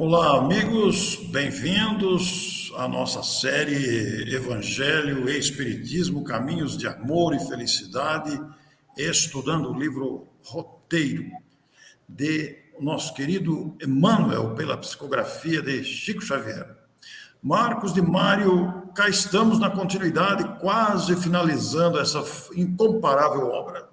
Olá, amigos, bem-vindos à nossa série Evangelho e Espiritismo, Caminhos de Amor e Felicidade, estudando o livro Roteiro, de nosso querido Emmanuel, pela psicografia de Chico Xavier. Marcos de Mário, cá estamos na continuidade, quase finalizando essa incomparável obra.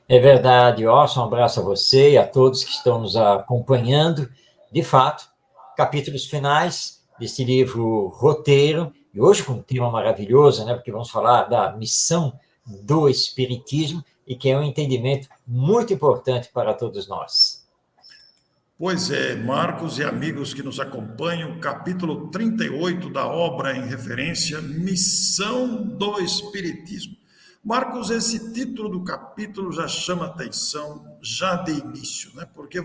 É verdade, Orson, um abraço a você e a todos que estão nos acompanhando. De fato, capítulos finais desse livro Roteiro, e hoje com um tema maravilhoso, né, porque vamos falar da missão do Espiritismo, e que é um entendimento muito importante para todos nós. Pois é, Marcos e amigos que nos acompanham, capítulo 38 da obra em referência, Missão do Espiritismo. Marcos, esse título do capítulo já chama atenção, já de início, né? Porque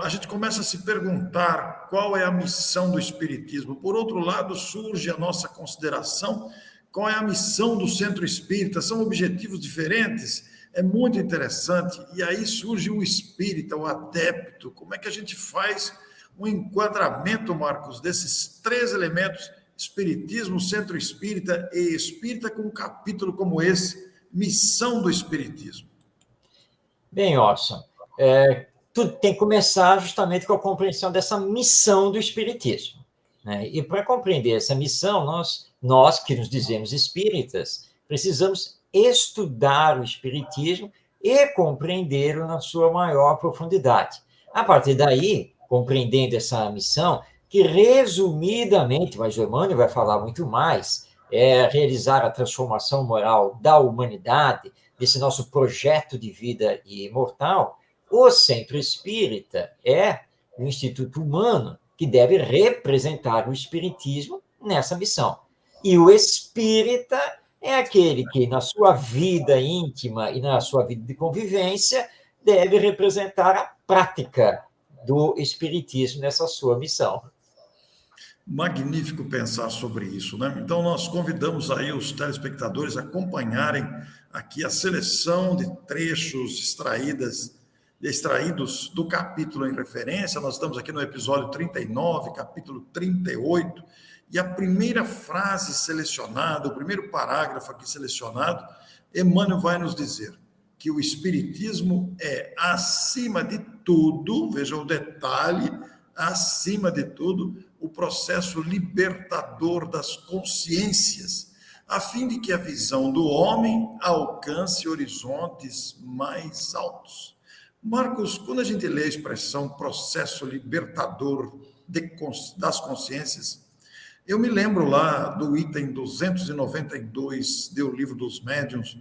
a gente começa a se perguntar qual é a missão do Espiritismo. Por outro lado, surge a nossa consideração, qual é a missão do Centro Espírita? São objetivos diferentes? É muito interessante. E aí surge o espírita, o adepto. Como é que a gente faz um enquadramento, Marcos, desses três elementos: espiritismo, centro espírita e espírita, com um capítulo como esse, missão do espiritismo? Bem, Orson, tudo tem que começar justamente com a compreensão dessa missão do Espiritismo, né? E para compreender essa missão, nós que nos dizemos espíritas, precisamos estudar o Espiritismo e compreendê-lo na sua maior profundidade. A partir daí, compreendendo essa missão, que resumidamente, mas o Emmanuel vai falar muito mais, é realizar a transformação moral da humanidade, desse nosso projeto de vida imortal. O Centro Espírita é o Instituto Humano que deve representar o Espiritismo nessa missão. E o espírita é aquele que, na sua vida íntima e na sua vida de convivência, deve representar a prática do Espiritismo nessa sua missão. Magnífico pensar sobre isso, né? Então, nós convidamos aí os telespectadores a acompanharem aqui a seleção de trechos extraídos do capítulo em referência. Nós estamos aqui no episódio 39, capítulo 38, e a primeira frase selecionada, o primeiro parágrafo aqui selecionado, Emmanuel vai nos dizer que o Espiritismo é, acima de tudo, veja o detalhe, acima de tudo, o processo libertador das consciências, a fim de que a visão do homem alcance horizontes mais altos. Marcos, quando a gente lê a expressão processo libertador das consciências, eu me lembro lá do item 292 do Livro dos Médiuns,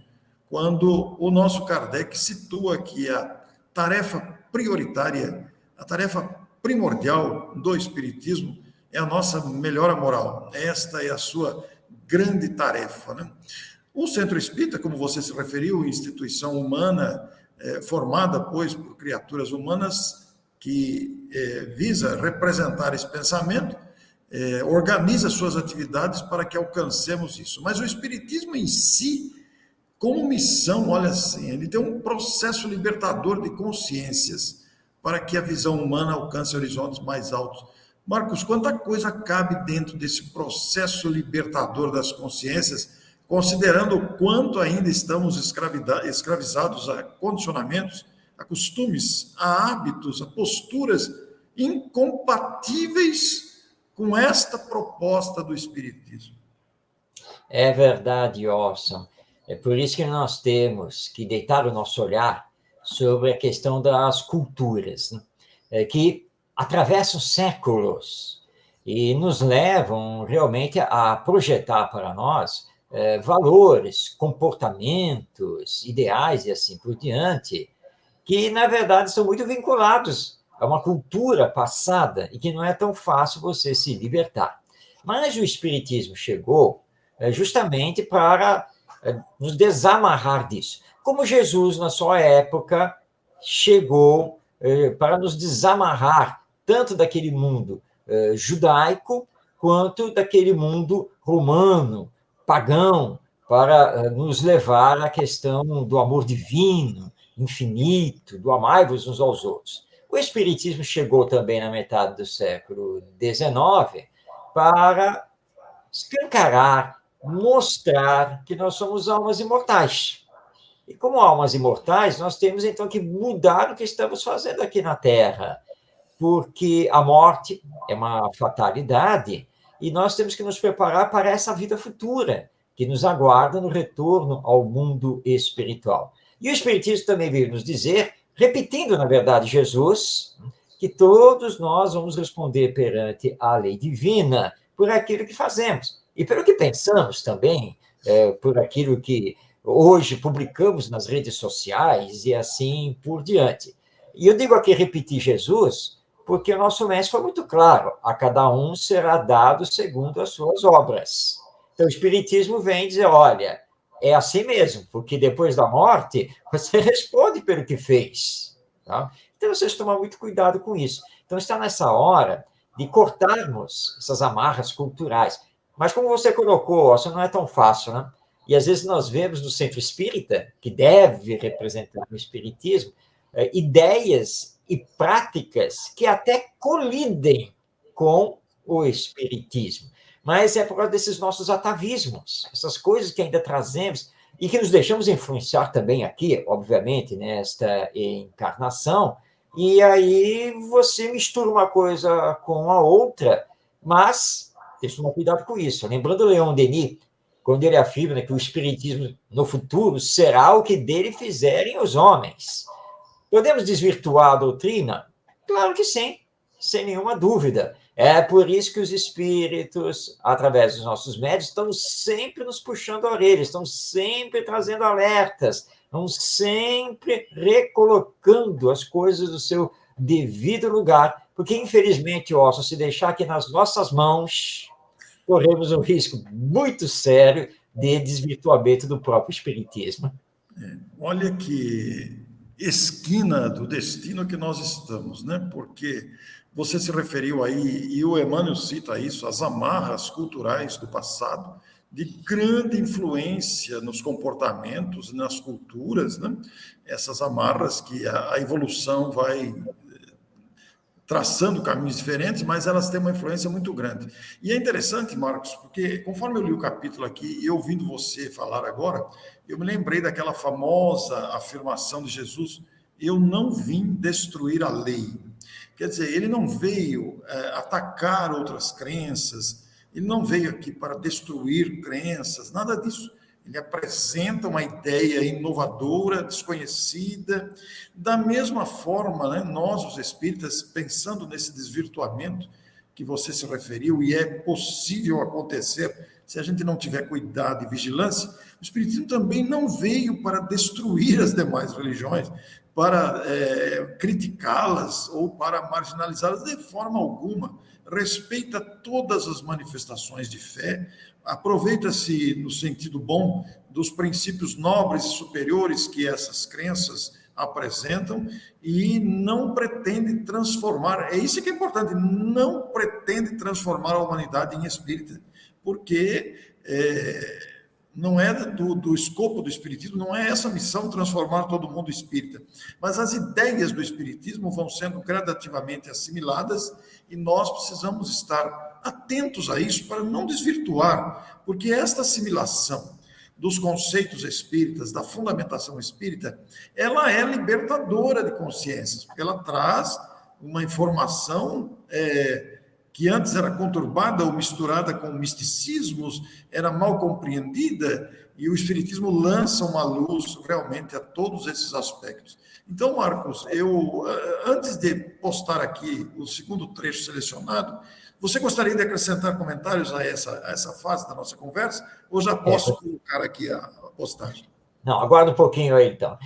quando o nosso Kardec situa que a tarefa prioritária, a tarefa primordial do Espiritismo é a nossa melhora moral. Esta é a sua grande tarefa, né? O Centro Espírita, como você se referiu, instituição humana, formada, pois, por criaturas humanas, que visa representar esse pensamento, organiza suas atividades para que alcancemos isso. Mas o Espiritismo em si, como missão, olha assim, ele tem um processo libertador de consciências para que a visão humana alcance horizontes mais altos. Marcos, quanta coisa cabe dentro desse processo libertador das consciências, considerando o quanto ainda estamos escravizados a condicionamentos, a costumes, a hábitos, a posturas incompatíveis com esta proposta do Espiritismo. É verdade, Orson. É por isso que nós temos que deitar o nosso olhar sobre a questão das culturas, né? Que atravessam séculos e nos levam realmente a projetar para nós valores, comportamentos, ideais e assim por diante, que, na verdade, são muito vinculados a uma cultura passada e que não é tão fácil você se libertar. Mas o Espiritismo chegou justamente para nos desamarrar disso. Como Jesus, na sua época, chegou para nos desamarrar tanto daquele mundo judaico quanto daquele mundo romano, pagão, para nos levar à questão do amor divino, infinito, do amai-vos uns aos outros. O Espiritismo chegou também na metade do século XIX para escancarar, mostrar que nós somos almas imortais. E como almas imortais, nós temos então que mudar o que estamos fazendo aqui na Terra, porque a morte é uma fatalidade e nós temos que nos preparar para essa vida futura que nos aguarda no retorno ao mundo espiritual. E o Espiritismo também veio nos dizer, repetindo, na verdade, Jesus, que todos nós vamos responder perante a lei divina por aquilo que fazemos e pelo que pensamos também, por aquilo que hoje publicamos nas redes sociais e assim por diante. E eu digo aqui repetir Jesus, porque o nosso mestre foi muito claro: a cada um será dado segundo as suas obras. Então, o Espiritismo vem dizer: olha, é assim mesmo, porque depois da morte você responde pelo que fez. Tá? Então, vocês tomam muito cuidado com isso. Então, está nessa hora de cortarmos essas amarras culturais. Mas, como você colocou, isso não é tão fácil, né? E às vezes nós vemos no centro espírita, que deve representar o espiritismo, ideias e práticas que até colidem com o espiritismo. Mas é por causa desses nossos atavismos, essas coisas que ainda trazemos e que nos deixamos influenciar também aqui, obviamente, nesta encarnação, e aí você mistura uma coisa com a outra, mas tem que tomar cuidado com isso. Lembrando Leon Denis, quando ele afirma, né, que o espiritismo no futuro será o que dele fizerem os homens. Podemos desvirtuar a doutrina? Claro que sim, sem nenhuma dúvida. É por isso que os espíritos, através dos nossos médios, estão sempre nos puxando a orelha, estão sempre trazendo alertas, estão sempre recolocando as coisas do seu devido lugar, porque, infelizmente, se deixar aqui nas nossas mãos, corremos um risco muito sério de desvirtuamento do próprio espiritismo. Olha que esquina do destino que nós estamos, né? Porque você se referiu aí, e o Emmanuel cita isso, as amarras culturais do passado, de grande influência nos comportamentos, nas culturas, né? Essas amarras que a evolução vai traçando caminhos diferentes, mas elas têm uma influência muito grande. E é interessante, Marcos, porque conforme eu li o capítulo aqui e ouvindo você falar agora, eu me lembrei daquela famosa afirmação de Jesus: eu não vim destruir a lei. Quer dizer, ele não veio atacar outras crenças, ele não veio aqui para destruir crenças, nada disso. Ele apresenta uma ideia inovadora, desconhecida. Da mesma forma, né, nós, os espíritas, pensando nesse desvirtuamento que você se referiu, e é possível acontecer se a gente não tiver cuidado e vigilância, o espiritismo também não veio para destruir as demais religiões, para criticá-las ou para marginalizá-las de forma alguma. Respeita todas as manifestações de fé, aproveita-se, no sentido bom, dos princípios nobres e superiores que essas crenças apresentam e não pretende transformar, é isso que é importante, não pretende transformar a humanidade em espírita, porque não é do escopo do espiritismo, não é essa missão transformar todo mundo espírita, mas as ideias do espiritismo vão sendo gradativamente assimiladas e nós precisamos estar atentos a isso para não desvirtuar, porque esta assimilação dos conceitos espíritas, da fundamentação espírita, ela é libertadora de consciências, porque ela traz uma informação que antes era conturbada ou misturada com misticismos, era mal compreendida, e o Espiritismo lança uma luz realmente a todos esses aspectos. Então, Marcos, eu, antes de postar aqui o segundo trecho selecionado, você gostaria de acrescentar comentários a essa fase da nossa conversa, ou já posso colocar aqui a postagem? Não, aguarda um pouquinho aí, então.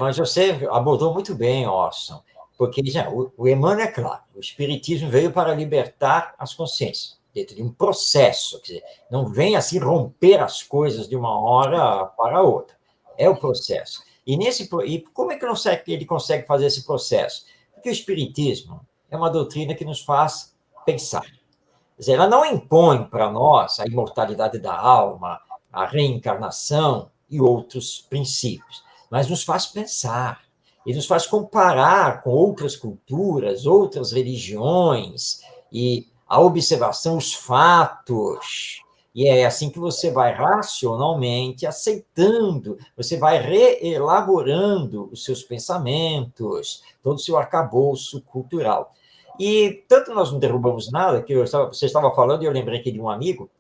Mas você abordou muito bem, Orson, porque já, o Emmanuel é claro, o Espiritismo veio para libertar as consciências, dentro de um processo, quer dizer, não vem assim romper as coisas de uma hora para outra, é o processo. E como é que ele consegue fazer esse processo? Porque o Espiritismo é uma doutrina que nos faz pensar. Quer dizer, ela não impõe para nós a imortalidade da alma, a reencarnação e outros princípios, mas nos faz pensar. ele nos faz comparar com outras culturas, outras religiões, e a observação, os fatos. E é assim que você vai racionalmente aceitando, você vai reelaborando os seus pensamentos, todo o seu arcabouço cultural. E tanto nós não derrubamos nada, que você estava falando, e eu lembrei aqui de um amigo,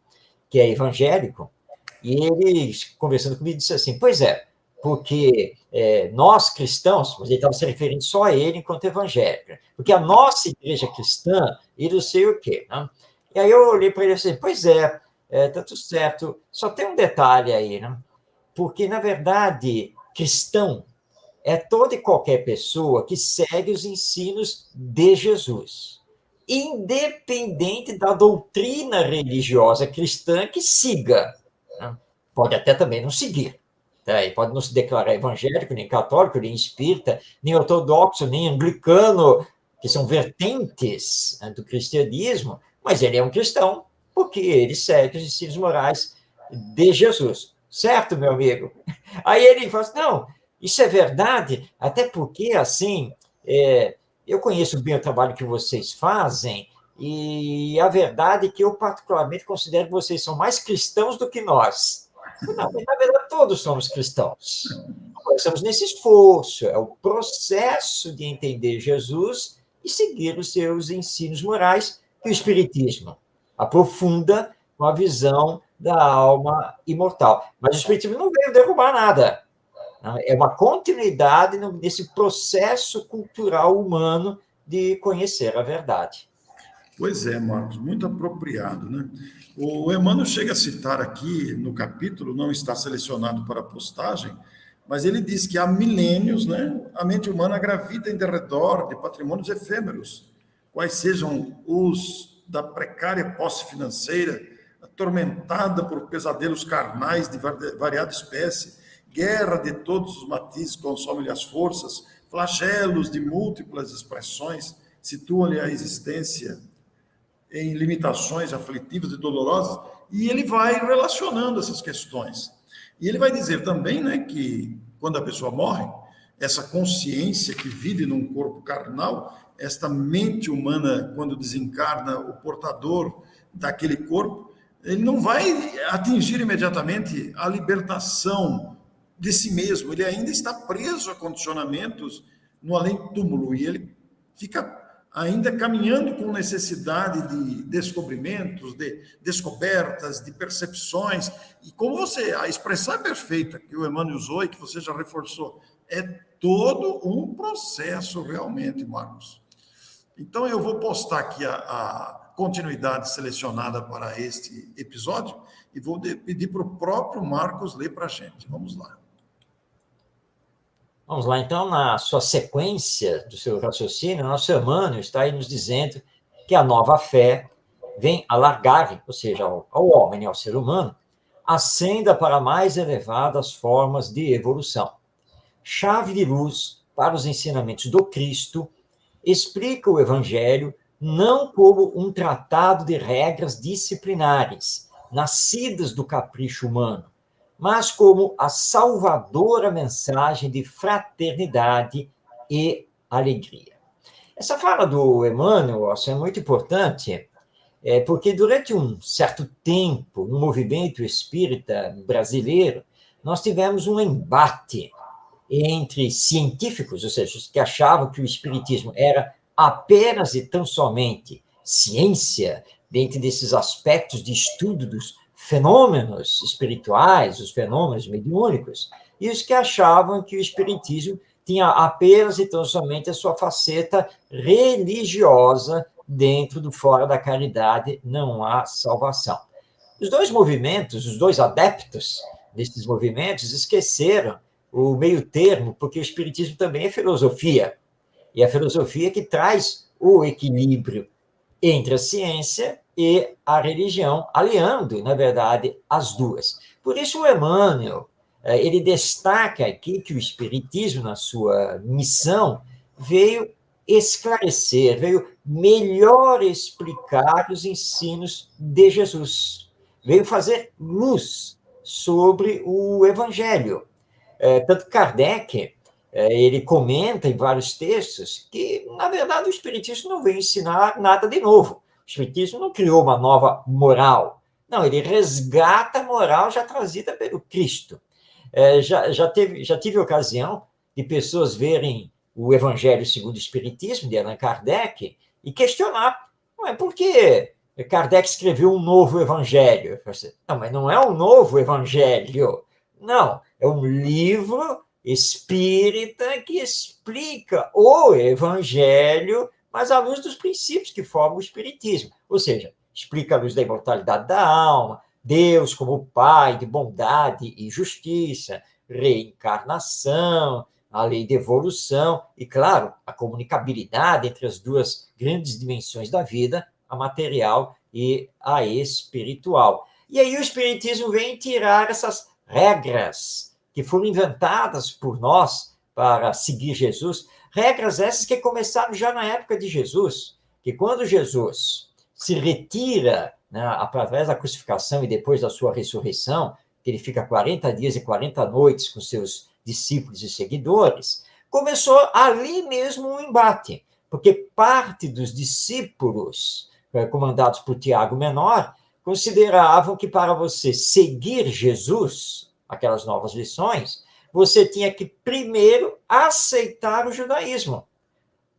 que é evangélico, e ele, conversando comigo, disse assim, pois é, porque nós cristãos, mas ele estava se referindo só a ele enquanto evangélico, porque a nossa igreja cristã, e não sei o quê, né? E aí eu olhei para ele assim, pois tá tudo certo, só tem um detalhe aí, né? Porque, na verdade, cristão é toda e qualquer pessoa que segue os ensinos de Jesus, independente da doutrina religiosa cristã que siga, né? Pode até também não seguir, tá? E pode não se declarar evangélico, nem católico, nem espírita, nem ortodoxo, nem anglicano, que são vertentes, né, do cristianismo, mas ele é um cristão, porque ele segue os ensinos morais de Jesus. Certo, meu amigo? Aí ele fala assim, não, isso é verdade, até porque, assim, eu conheço bem o trabalho que vocês fazem, e a verdade é que eu, particularmente, considero que vocês são mais cristãos do que nós. Não, na verdade, todos somos cristãos. Nós estamos nesse esforço, é o processo de entender Jesus e seguir os seus ensinos morais, que o Espiritismo aprofunda com a visão da alma imortal. Mas o Espiritismo não veio derrubar nada. É uma continuidade nesse processo cultural humano de conhecer a verdade. Pois é, Marcos, muito apropriado, né? O Emmanuel chega a citar aqui no capítulo, não está selecionado para postagem, mas ele diz que há milênios, né, a mente humana gravita em derredor de patrimônios efêmeros, quais sejam os da precária posse financeira, atormentada por pesadelos carnais de variada espécie, guerra de todos os matizes consome-lhe as forças, flagelos de múltiplas expressões situam-lhe a existência em limitações aflitivas e dolorosas, e ele vai relacionando essas questões. E ele vai dizer também, né, que quando a pessoa morre, essa consciência que vive num corpo carnal, esta mente humana, quando desencarna o portador daquele corpo, ele não vai atingir imediatamente a libertação de si mesmo, ele ainda está preso a condicionamentos no além-túmulo, e ele fica ainda caminhando com necessidade de descobrimentos, de descobertas, de percepções, e como a expressão é perfeita que o Emmanuel usou e que você já reforçou, é todo um processo realmente, Marcos. Então eu vou postar aqui a continuidade selecionada para este episódio e vou pedir para o próprio Marcos ler para a gente. Vamos lá. Vamos lá, então, na sua sequência do seu raciocínio, nosso Emmanuel está aí nos dizendo que a nova fé vem alargar, ou seja, ao homem, ao ser humano, a senda para mais elevadas formas de evolução. Chave de luz para os ensinamentos do Cristo, explica o Evangelho não como um tratado de regras disciplinares, nascidas do capricho humano, mas como a salvadora mensagem de fraternidade e alegria. Essa fala do Emmanuel é muito importante, porque durante um certo tempo, no movimento espírita brasileiro, nós tivemos um embate entre científicos, ou seja, os que achavam que o espiritismo era apenas e tão somente ciência, dentro desses aspectos de estudo dos fenômenos espirituais, os fenômenos mediúnicos, e os que achavam que o espiritismo tinha apenas e tão somente a sua faceta religiosa, dentro do fora da caridade não há salvação. Os dois movimentos, os dois adeptos desses movimentos, esqueceram o meio termo, porque o espiritismo também é filosofia, e a filosofia que traz o equilíbrio entre a ciência e a religião, aliando, na verdade, as duas. Por isso, o Emmanuel, ele destaca aqui que o espiritismo, na sua missão, veio esclarecer, veio melhor explicar os ensinos de Jesus, veio fazer luz sobre o Evangelho. Tanto Kardec, ele comenta em vários textos que, na verdade, o Espiritismo não veio ensinar nada de novo. O Espiritismo não criou uma nova moral. Não, ele resgata a moral já trazida pelo Cristo. Já tive ocasião de pessoas verem o Evangelho segundo o Espiritismo, de Allan Kardec, e questionar, por que Kardec escreveu um novo Evangelho? Não, mas não é um novo Evangelho. Não, é um livro espírita que explica o Evangelho, mas à luz dos princípios que formam o Espiritismo. Ou seja, explica à luz da imortalidade da alma, Deus como Pai de bondade e justiça, reencarnação, a lei de evolução e, claro, a comunicabilidade entre as duas grandes dimensões da vida, a material e a espiritual. E aí o Espiritismo vem tirar essas regras que foram inventadas por nós para seguir Jesus, regras essas que começaram já na época de Jesus, que quando Jesus se retira, né, através da crucificação e depois da sua ressurreição, que ele fica 40 dias e 40 noites com seus discípulos e seguidores, começou ali mesmo um embate, porque parte dos discípulos, comandados por Tiago Menor, consideravam que para você seguir Jesus, aquelas novas lições, você tinha que primeiro aceitar o judaísmo.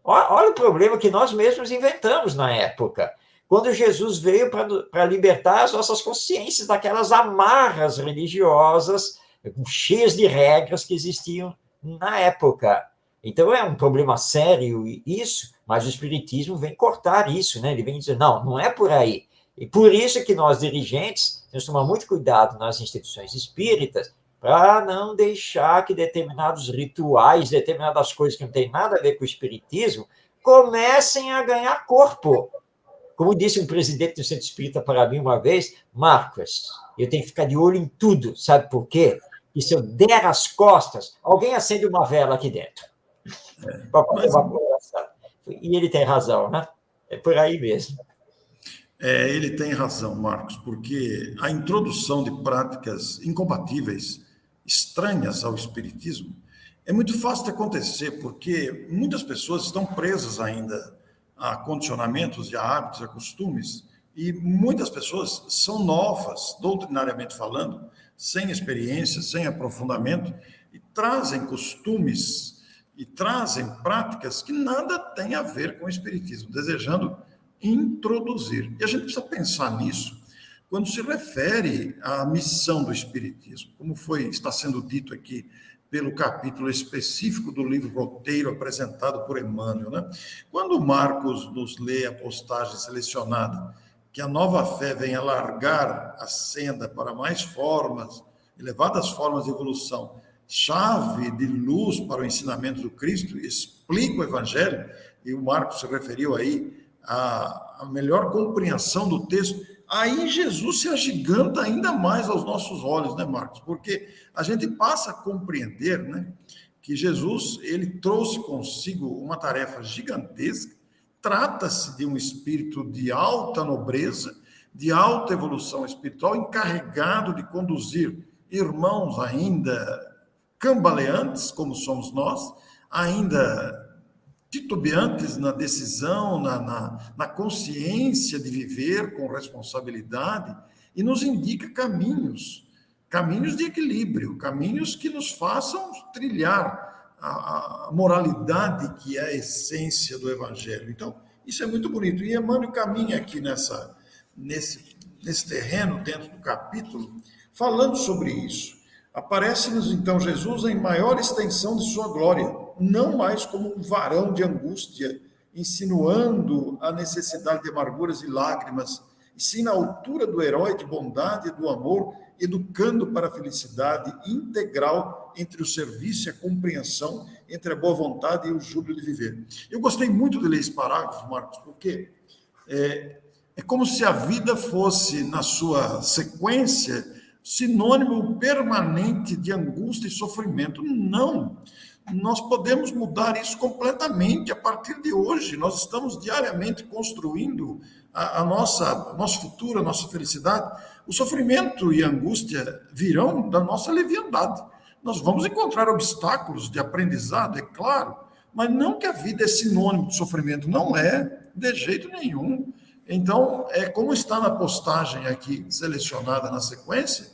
Olha o problema que nós mesmos inventamos na época, quando Jesus veio para libertar as nossas consciências daquelas amarras religiosas cheias de regras que existiam na época. Então é um problema sério isso, mas o Espiritismo vem cortar isso, né? Ele vem dizer, não é por aí. E por isso que nós, dirigentes, temos que tomar muito cuidado nas instituições espíritas para não deixar que determinados rituais, determinadas coisas que não têm nada a ver com o espiritismo, comecem a ganhar corpo. Como disse um presidente do Centro Espírita para mim uma vez, Marcos, eu tenho que ficar de olho em tudo, sabe por quê? E se eu der as costas, alguém acende uma vela aqui dentro. E ele tem razão, né? É por aí mesmo. Ele tem razão, Marcos, porque a introdução de práticas incompatíveis, estranhas ao espiritismo, é muito fácil de acontecer, porque muitas pessoas estão presas ainda a condicionamentos, a hábitos, a costumes, e muitas pessoas são novas, doutrinariamente falando, sem experiência, sem aprofundamento, e trazem costumes e trazem práticas que nada têm a ver com o espiritismo, desejando introduzir. E a gente precisa pensar nisso quando se refere à missão do espiritismo, como está sendo dito aqui pelo capítulo específico do livro Roteiro apresentado por Emmanuel, né? Quando Marcos nos lê a postagem selecionada, que a nova fé vem alargar a senda para mais formas, elevadas formas de evolução, chave de luz para o ensinamento do Cristo, explica o Evangelho, e o Marcos se referiu aí à melhor compreensão do texto, aí Jesus se agiganta ainda mais aos nossos olhos, né, Marcos? Porque a gente passa a compreender, né, que Jesus, ele trouxe consigo uma tarefa gigantesca, trata-se de um espírito de alta nobreza, de alta evolução espiritual, encarregado de conduzir irmãos ainda cambaleantes, como somos nós, ainda titubeantes na decisão, na consciência de viver com responsabilidade, e nos indica caminhos de equilíbrio, caminhos que nos façam trilhar a moralidade que é a essência do Evangelho. Então, isso é muito bonito. E Emmanuel caminha aqui nesse terreno, dentro do capítulo, falando sobre isso. Aparece-nos, então, Jesus em maior extensão de sua glória, não mais como um varão de angústia, insinuando a necessidade de amarguras e lágrimas, e sim na altura do herói de bondade e do amor, educando para a felicidade integral entre o serviço e a compreensão, entre a boa vontade e o júbilo de viver. Eu gostei muito de ler esse parágrafo, Marcos, porque é como se a vida fosse, na sua sequência, sinônimo permanente de angústia e sofrimento. Não, nós podemos mudar isso completamente a partir de hoje. Nós estamos diariamente construindo nosso futuro, a nossa felicidade. O sofrimento e a angústia virão da nossa leviandade, Nós vamos encontrar obstáculos de aprendizado, é claro, mas não que a vida é sinônimo de sofrimento, não é, de jeito nenhum. Então, é como está na postagem aqui selecionada na sequência,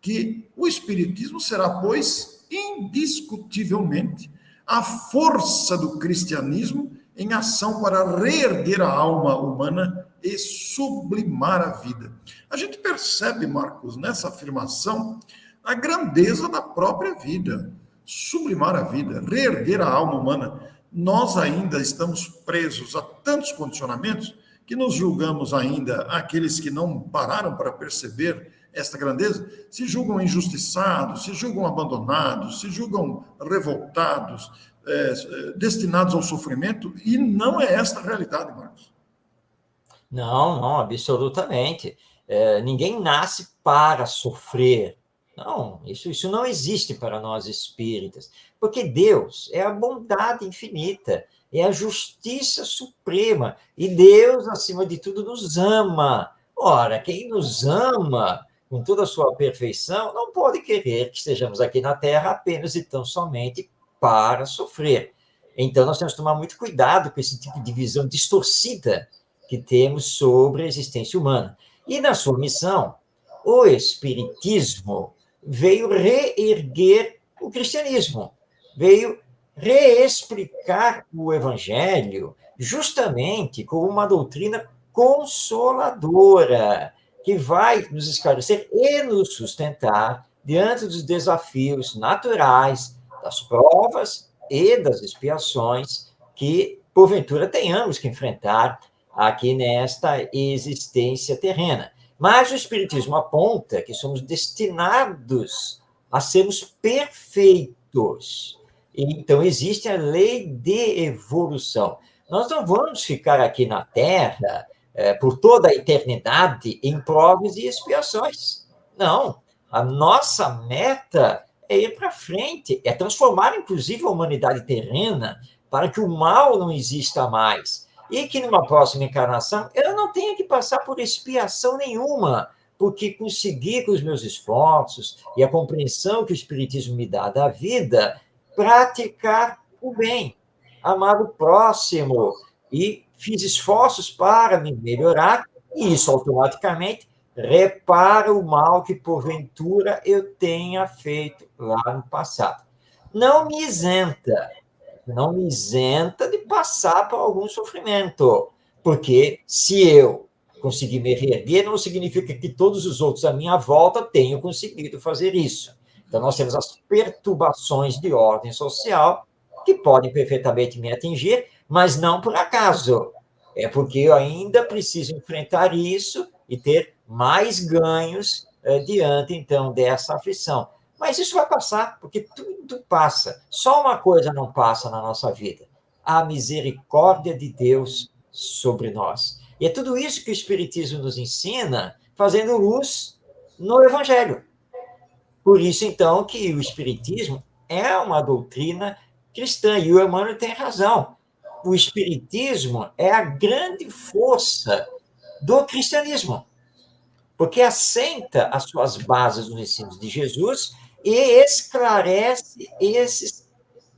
que o Espiritismo será, pois, indiscutivelmente, a força do cristianismo em ação para reerguer a alma humana e sublimar a vida. A gente percebe, Marcos, nessa afirmação, a grandeza da própria vida, sublimar a vida, reerguer a alma humana. Nós ainda estamos presos a tantos condicionamentos que nos julgamos ainda aqueles que não pararam para perceber esta grandeza, se julgam injustiçados, se julgam abandonados, se julgam revoltados, destinados ao sofrimento, e não é esta a realidade, Marcos. Não, não, absolutamente. Ninguém nasce para sofrer. Não, isso não existe para nós espíritas, porque Deus é a bondade infinita, é a justiça suprema, e Deus, acima de tudo, nos ama. Ora, quem nos ama com toda a sua perfeição não pode querer que estejamos aqui na Terra apenas e tão somente para sofrer. Então, nós temos que tomar muito cuidado com esse tipo de visão distorcida que temos sobre a existência humana. E na sua missão, o Espiritismo veio reerguer o cristianismo, veio reexplicar o Evangelho, justamente com uma doutrina consoladora, que vai nos esclarecer e nos sustentar diante dos desafios naturais, das provas e das expiações que, porventura, tenhamos que enfrentar aqui nesta existência terrena. Mas o Espiritismo aponta que somos destinados a sermos perfeitos. Então, existe a lei de evolução. Nós não vamos ficar aqui na Terra por toda a eternidade em provas e expiações. Não. A nossa meta é ir para frente, é transformar, inclusive, a humanidade terrena para que o mal não exista mais. E que numa próxima encarnação eu não tenha que passar por expiação nenhuma, porque consegui com os meus esforços e a compreensão que o Espiritismo me dá da vida, praticar o bem, amar o próximo, e fiz esforços para me melhorar, e isso automaticamente repara o mal que porventura eu tenha feito lá no passado. Não me isenta de passar por algum sofrimento, porque se eu conseguir me reerguer, não significa que todos os outros à minha volta tenham conseguido fazer isso. Então, nós temos as perturbações de ordem social, que podem perfeitamente me atingir, mas não por acaso. É porque eu ainda preciso enfrentar isso e ter mais ganhos diante, então, dessa aflição. Mas isso vai passar, porque tudo passa. Só uma coisa não passa na nossa vida: a misericórdia de Deus sobre nós. E é tudo isso que o Espiritismo nos ensina, fazendo luz no Evangelho. Por isso, então, que o Espiritismo é uma doutrina cristã, e o Emmanuel tem razão. O Espiritismo é a grande força do cristianismo, porque assenta as suas bases nos ensinos de Jesus e esclarece esses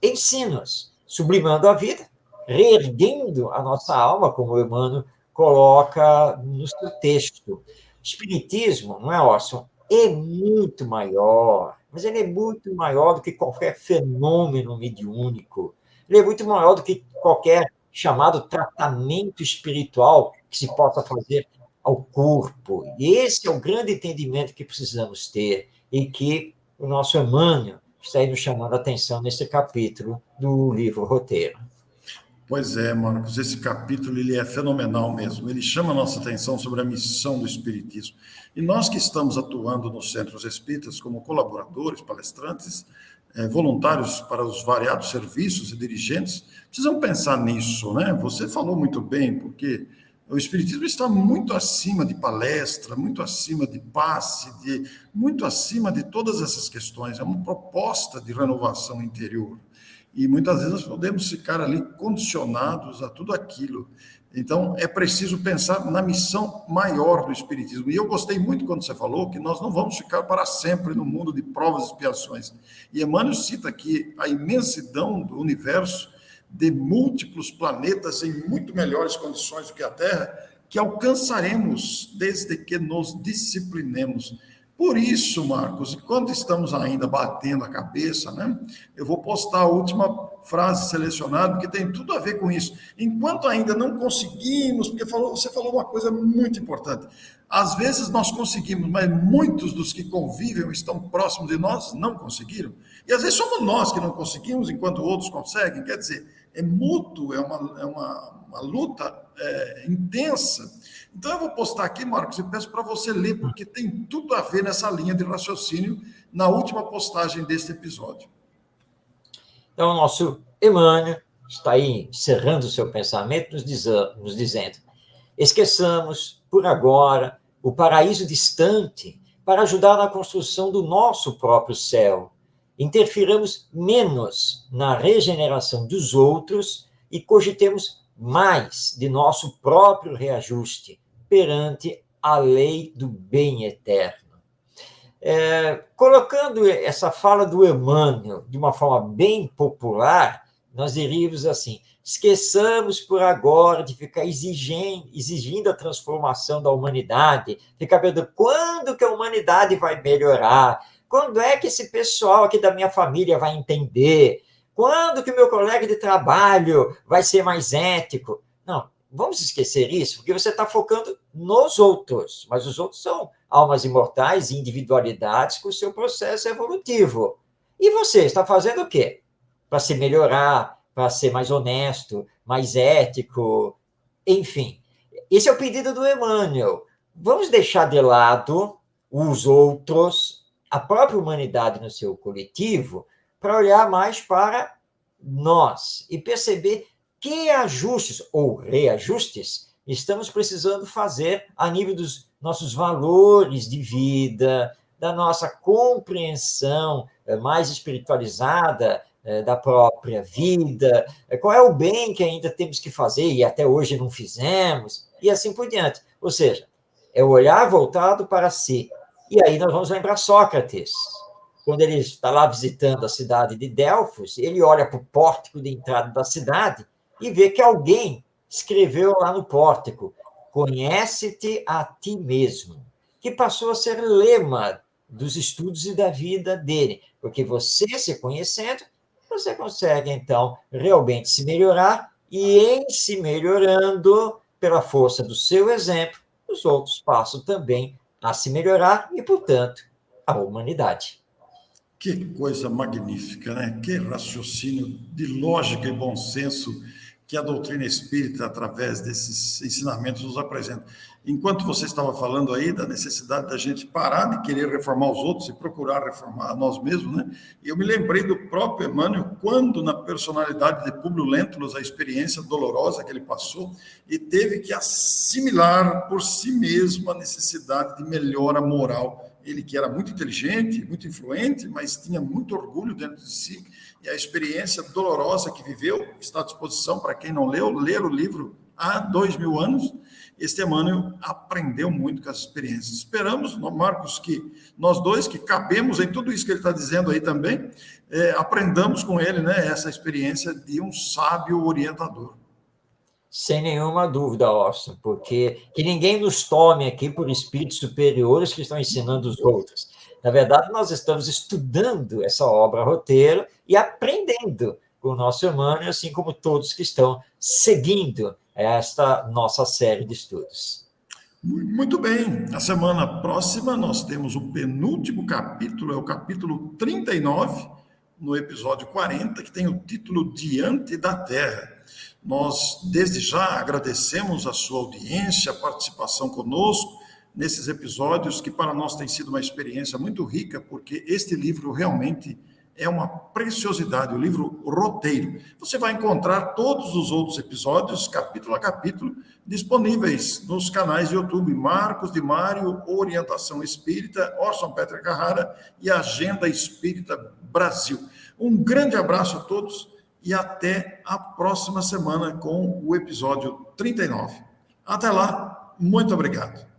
ensinos, sublimando a vida, reerguendo a nossa alma, como o Emmanuel coloca no seu texto. O Espiritismo, não é, Orson? É muito maior, mas ele é muito maior do que qualquer fenômeno mediúnico. Ele é muito maior do que qualquer chamado tratamento espiritual que se possa fazer ao corpo. E esse é o grande entendimento que precisamos ter e que o nosso Emmanuel está aí nos chamando a atenção nesse capítulo do livro Roteiro. Pois é, Marcos, esse capítulo ele é fenomenal mesmo. Ele chama a nossa atenção sobre a missão do Espiritismo. E nós que estamos atuando nos centros espíritas como colaboradores, palestrantes, voluntários para os variados serviços e dirigentes, precisamos pensar nisso, né? Você falou muito bem, porque o Espiritismo está muito acima de palestra, muito acima de passe, muito acima de todas essas questões. É uma proposta de renovação interior. E muitas vezes nós podemos ficar ali condicionados a tudo aquilo Então, é preciso pensar na missão maior do Espiritismo. E eu gostei muito quando você falou que nós não vamos ficar para sempre no mundo de provas e expiações. E Emmanuel cita aqui a imensidão do universo, de múltiplos planetas em muito melhores condições do que a Terra, que alcançaremos desde que nos disciplinemos. Por isso, Marcos, enquanto estamos ainda batendo a cabeça, né, eu vou postar a última frase selecionada, que tem tudo a ver com isso. Enquanto ainda não conseguimos, porque você falou uma coisa muito importante, às vezes nós conseguimos, mas muitos dos que convivem, estão próximos de nós, não conseguiram. E às vezes somos nós que não conseguimos, enquanto outros conseguem. Quer dizer, é mútuo, é uma luta intensa. Então eu vou postar aqui, Marcos, e peço para você ler, porque tem tudo a ver nessa linha de raciocínio na última postagem deste episódio. Então, o nosso Emmanuel está aí encerrando o seu pensamento, nos dizendo: esqueçamos, por agora, o paraíso distante para ajudar na construção do nosso próprio céu. Interfiramos menos na regeneração dos outros e cogitemos mais de nosso próprio reajuste perante a lei do bem eterno. Colocando essa fala do Emmanuel de uma forma bem popular, nós diríamos assim: esqueçamos por agora de ficar exigindo a transformação da humanidade, ficar pensando quando que a humanidade vai melhorar, quando é que esse pessoal aqui da minha família vai entender, quando que o meu colega de trabalho vai ser mais ético. Não, vamos esquecer isso, porque você está focando nos outros, mas os outros são almas imortais e individualidades com o seu processo evolutivo. E você está fazendo o quê? Para se melhorar, para ser mais honesto, mais ético, enfim. Esse é o pedido do Emmanuel. Vamos deixar de lado os outros, a própria humanidade no seu coletivo, para olhar mais para nós e perceber que ajustes ou reajustes estamos precisando fazer a nível dos nossos valores de vida, da nossa compreensão mais espiritualizada da própria vida, qual é o bem que ainda temos que fazer e até hoje não fizemos, e assim por diante. Ou seja, é o olhar voltado para si. E aí nós vamos lembrar Sócrates. Quando ele está lá visitando a cidade de Delfos, ele olha para o pórtico de entrada da cidade e vê que alguém escreveu lá no pórtico: conhece-te a ti mesmo, que passou a ser lema dos estudos e da vida dele, porque você se conhecendo, você consegue, então, realmente se melhorar, e em se melhorando, pela força do seu exemplo, os outros passam também a se melhorar e, portanto, a humanidade. Que coisa magnífica, né? Que raciocínio de lógica e bom senso que a doutrina espírita, através desses ensinamentos, nos apresenta. Enquanto você estava falando aí da necessidade da gente parar de querer reformar os outros e procurar reformar a nós mesmos, né? Eu me lembrei do próprio Emmanuel, quando, na personalidade de Públio Lentulus, a experiência dolorosa que ele passou, e teve que assimilar por si mesmo a necessidade de melhora moral. Ele que era muito inteligente, muito influente, mas tinha muito orgulho dentro de si, e a experiência dolorosa que viveu está à disposição para quem não leu, ler o livro há 2000 anos. Este Emmanuel aprendeu muito com essa experiência. Esperamos, Marcos, que nós dois, que cabemos em tudo isso que ele está dizendo aí também, aprendamos com ele, né, essa experiência de um sábio orientador. Sem nenhuma dúvida, Austin, porque que ninguém nos tome aqui por espíritos superiores que estão ensinando os outros. Na verdade, nós estamos estudando essa obra roteiro e aprendendo com o nosso Emmanuel, assim como todos que estão seguindo esta nossa série de estudos. Muito bem. Na semana próxima, nós temos o penúltimo capítulo, é o capítulo 39, no episódio 40, que tem o título Diante da Terra. Nós, desde já, agradecemos a sua audiência, a participação conosco nesses episódios, que para nós tem sido uma experiência muito rica, porque este livro realmente é uma preciosidade, o livro roteiro. Você vai encontrar todos os outros episódios, capítulo a capítulo, disponíveis nos canais de YouTube Marcos de Mário, Orientação Espírita, Orson Petra Carrara e Agenda Espírita Brasil. Um grande abraço a todos e até a próxima semana com o episódio 39. Até lá, muito obrigado.